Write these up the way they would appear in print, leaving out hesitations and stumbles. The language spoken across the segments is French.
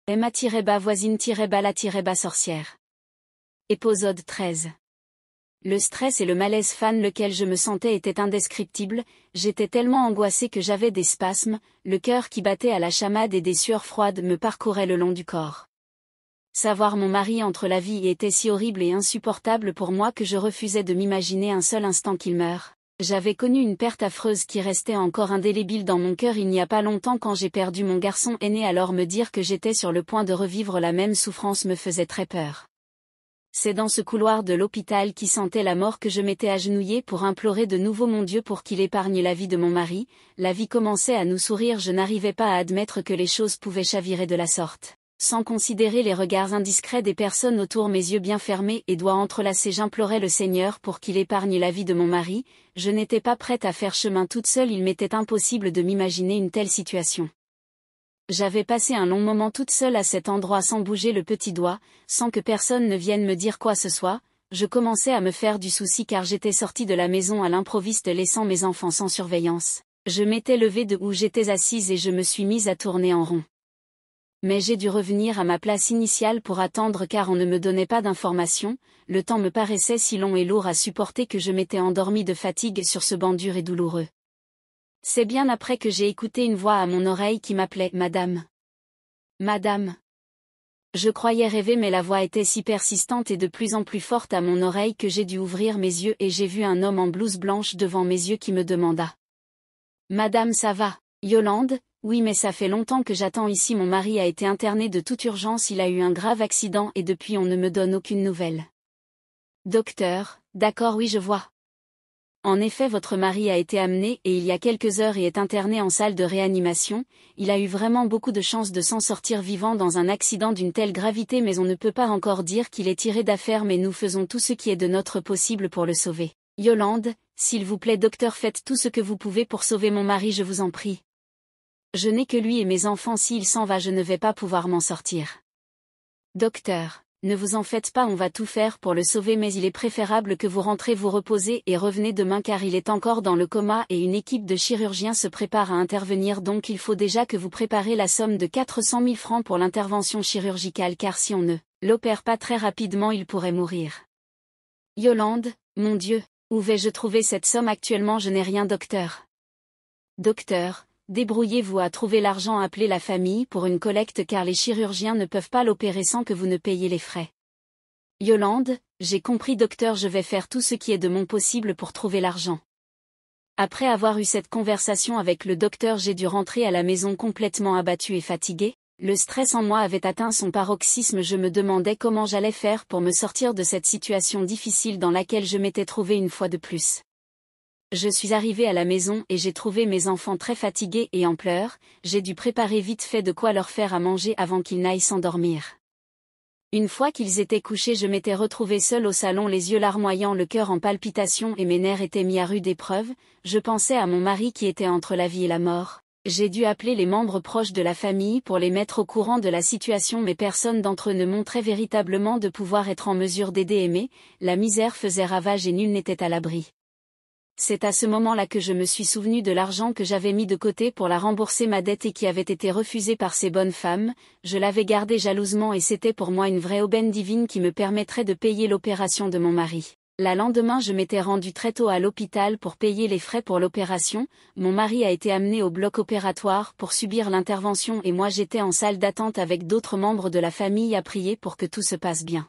Emma-voisine-la-sorcière. Épisode 13. Le stress et le malaise fan lequel je me sentais étaient indescriptibles, j'étais tellement angoissée que j'avais des spasmes, le cœur qui battait à la chamade et des sueurs froides me parcouraient le long du corps. Savoir mon mari entre la vie était si horrible et insupportable pour moi que je refusais de m'imaginer un seul instant qu'il meure. J'avais connu une perte affreuse qui restait encore indélébile dans mon cœur il n'y a pas longtemps quand j'ai perdu mon garçon aîné, alors me dire que j'étais sur le point de revivre la même souffrance me faisait très peur. C'est dans ce couloir de l'hôpital qui sentait la mort que je m'étais agenouillée pour implorer de nouveau mon Dieu pour qu'il épargne la vie de mon mari. La vie commençait à nous sourire, je n'arrivais pas à admettre que les choses pouvaient chavirer de la sorte. Sans considérer les regards indiscrets des personnes autour, mes yeux bien fermés et doigts entrelacés, j'implorais le Seigneur pour qu'il épargne la vie de mon mari. Je n'étais pas prête à faire chemin toute seule, il m'était impossible de m'imaginer une telle situation. J'avais passé un long moment toute seule à cet endroit sans bouger le petit doigt, sans que personne ne vienne me dire quoi que ce soit. Je commençais à me faire du souci car j'étais sortie de la maison à l'improviste laissant mes enfants sans surveillance. Je m'étais levée de où j'étais assise et je me suis mise à tourner en rond. Mais j'ai dû revenir à ma place initiale pour attendre car on ne me donnait pas d'informations, le temps me paraissait si long et lourd à supporter que je m'étais endormie de fatigue sur ce banc dur et douloureux. C'est bien après que j'ai écouté une voix à mon oreille qui m'appelait « Madame. Madame ». Je croyais rêver mais la voix était si persistante et de plus en plus forte à mon oreille que j'ai dû ouvrir mes yeux et j'ai vu un homme en blouse blanche devant mes yeux qui me demanda « Madame, ça va, Yolande ?» Oui, mais ça fait longtemps que j'attends ici, mon mari a été interné de toute urgence, il a eu un grave accident et depuis on ne me donne aucune nouvelle. Docteur, d'accord, oui je vois. En effet, votre mari a été amené et il y a quelques heures et est interné en salle de réanimation, il a eu vraiment beaucoup de chance de s'en sortir vivant dans un accident d'une telle gravité mais on ne peut pas encore dire qu'il est tiré d'affaire mais nous faisons tout ce qui est de notre possible pour le sauver. Yolande, s'il vous plaît docteur, faites tout ce que vous pouvez pour sauver mon mari, je vous en prie. Je n'ai que lui et mes enfants, s'il s'en va je ne vais pas pouvoir m'en sortir. Docteur, ne vous en faites pas, on va tout faire pour le sauver mais il est préférable que vous rentrez vous reposer et revenez demain car il est encore dans le coma et une équipe de chirurgiens se prépare à intervenir donc il faut déjà que vous préparez la somme de 400 000 francs pour l'intervention chirurgicale car si on ne l'opère pas très rapidement il pourrait mourir. Yolande, mon Dieu, où vais-je trouver cette somme actuellement? Je n'ai rien docteur. Docteur, débrouillez-vous à trouver l'argent, appelez la famille pour une collecte car les chirurgiens ne peuvent pas l'opérer sans que vous ne payiez les frais. Yolande, j'ai compris docteur, je vais faire tout ce qui est de mon possible pour trouver l'argent. Après avoir eu cette conversation avec le docteur, j'ai dû rentrer à la maison complètement abattue et fatiguée. Le stress en moi avait atteint son paroxysme, je me demandais comment j'allais faire pour me sortir de cette situation difficile dans laquelle je m'étais trouvée une fois de plus. Je suis arrivée à la maison et j'ai trouvé mes enfants très fatigués et en pleurs, j'ai dû préparer vite fait de quoi leur faire à manger avant qu'ils n'aillent s'endormir. Une fois qu'ils étaient couchés, je m'étais retrouvée seule au salon, les yeux larmoyants, le cœur en palpitation et mes nerfs étaient mis à rude épreuve. Je pensais à mon mari qui était entre la vie et la mort. J'ai dû appeler les membres proches de la famille pour les mettre au courant de la situation mais personne d'entre eux ne montrait véritablement de pouvoir être en mesure d'aider Aimé, la misère faisait ravage et nul n'était à l'abri. C'est à ce moment-là que je me suis souvenu de l'argent que j'avais mis de côté pour la rembourser ma dette et qui avait été refusée par ces bonnes femmes, je l'avais gardé jalousement et c'était pour moi une vraie aubaine divine qui me permettrait de payer l'opération de mon mari. Le lendemain je m'étais rendue très tôt à l'hôpital pour payer les frais pour l'opération, mon mari a été amené au bloc opératoire pour subir l'intervention et moi j'étais en salle d'attente avec d'autres membres de la famille à prier pour que tout se passe bien.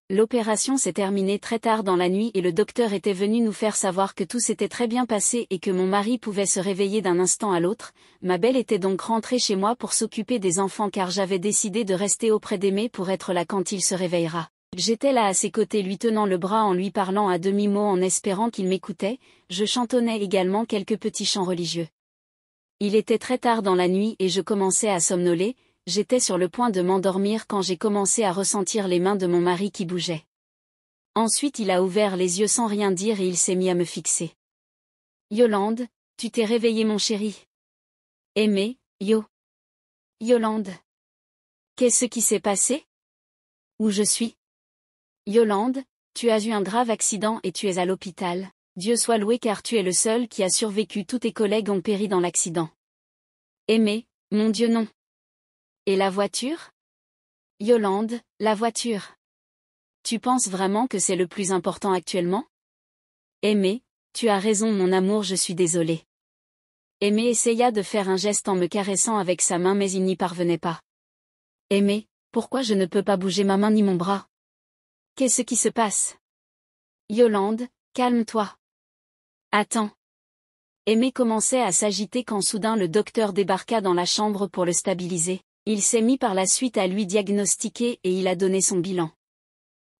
L'opération s'est terminée très tard dans la nuit et le docteur était venu nous faire savoir que tout s'était très bien passé et que mon mari pouvait se réveiller d'un instant à l'autre. Ma belle était donc rentrée chez moi pour s'occuper des enfants car j'avais décidé de rester auprès d'Aimé pour être là quand il se réveillera. J'étais là à ses côtés lui tenant le bras en lui parlant à demi-mot en espérant qu'il m'écoutait, je chantonnais également quelques petits chants religieux. Il était très tard dans la nuit et je commençais à somnoler. J'étais sur le point de m'endormir quand j'ai commencé à ressentir les mains de mon mari qui bougeaient. Ensuite il a ouvert les yeux sans rien dire et il s'est mis à me fixer. Yolande, tu t'es réveillée mon chéri. Aimé, Yolande. Qu'est-ce qui s'est passé? Où je suis? Yolande, tu as eu un grave accident et tu es à l'hôpital. Dieu soit loué car tu es le seul qui a survécu, tous tes collègues ont péri dans l'accident. Aimé, mon Dieu non. Et la voiture? Yolande, la voiture. Tu penses vraiment que c'est le plus important actuellement? Aimé, tu as raison mon amour, je suis désolée. Aimé essaya de faire un geste en me caressant avec sa main mais il n'y parvenait pas. Aimé, pourquoi je ne peux pas bouger ma main ni mon bras? Qu'est-ce qui se passe? Yolande, calme-toi. Attends. Aimé commençait à s'agiter quand soudain le docteur débarqua dans la chambre pour le stabiliser. Il s'est mis par la suite à lui diagnostiquer et il a donné son bilan.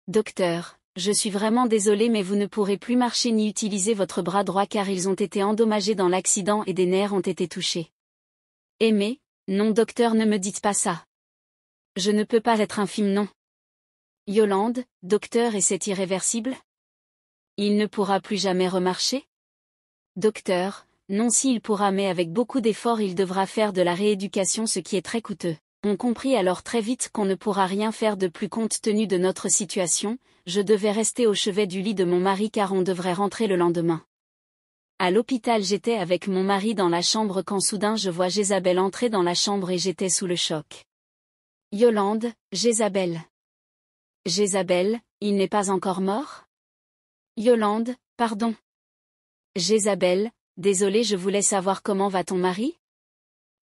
Docteur, je suis vraiment désolé mais vous ne pourrez plus marcher ni utiliser votre bras droit car ils ont été endommagés dans l'accident et des nerfs ont été touchés. Aimé, non docteur ne me dites pas ça. Je ne peux pas être infime non. Yolande, docteur et c'est irréversible? Il ne pourra plus jamais remarcher? Docteur, non si il pourra mais avec beaucoup d'efforts il devra faire de la rééducation ce qui est très coûteux. On comprit alors très vite qu'on ne pourra rien faire de plus compte tenu de notre situation, je devais rester au chevet du lit de mon mari car on devrait rentrer le lendemain. À l'hôpital j'étais avec mon mari dans la chambre quand soudain je vois Jézabel entrer dans la chambre et j'étais sous le choc. Yolande, Jézabel. Jézabel, il n'est pas encore mort? Yolande, pardon. Jézabel, désolée je voulais savoir comment va ton mari?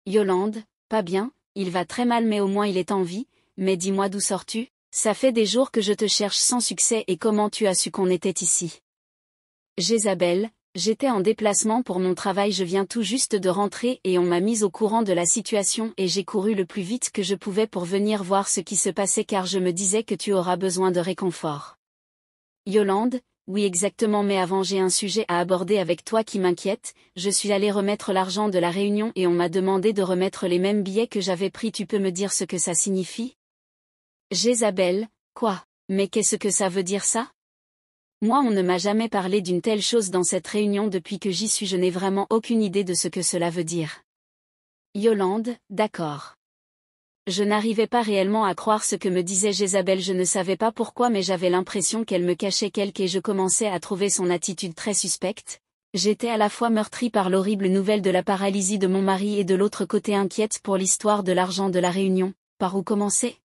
Yolande, pas bien, il va très mal mais au moins il est en vie, mais dis-moi d'où sors-tu? Ça fait des jours que je te cherche sans succès et comment tu as su qu'on était ici? Jézabel, j'étais en déplacement pour mon travail je viens tout juste de rentrer et on m'a mise au courant de la situation et j'ai couru le plus vite que je pouvais pour venir voir ce qui se passait car je me disais que tu auras besoin de réconfort. Yolande, oui exactement mais avant j'ai un sujet à aborder avec toi qui m'inquiète, je suis allée remettre l'argent de la réunion et on m'a demandé de remettre les mêmes billets que j'avais pris tu peux me dire ce que ça signifie? Jézabel, quoi? Mais qu'est-ce que ça veut dire ça? Moi on ne m'a jamais parlé d'une telle chose dans cette réunion depuis que j'y suis je n'ai vraiment aucune idée de ce que cela veut dire. Yolande, d'accord. Je n'arrivais pas réellement à croire ce que me disait Jézabel je ne savais pas pourquoi mais j'avais l'impression qu'elle me cachait quelque et je commençais à trouver son attitude très suspecte. J'étais à la fois meurtrie par l'horrible nouvelle de la paralysie de mon mari et de l'autre côté inquiète pour l'histoire de l'argent de la réunion. Par où commencer?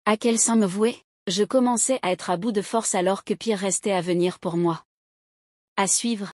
À quelle somme me vouer? Je commençais à être à bout de force alors que pire restait à venir pour moi. À suivre.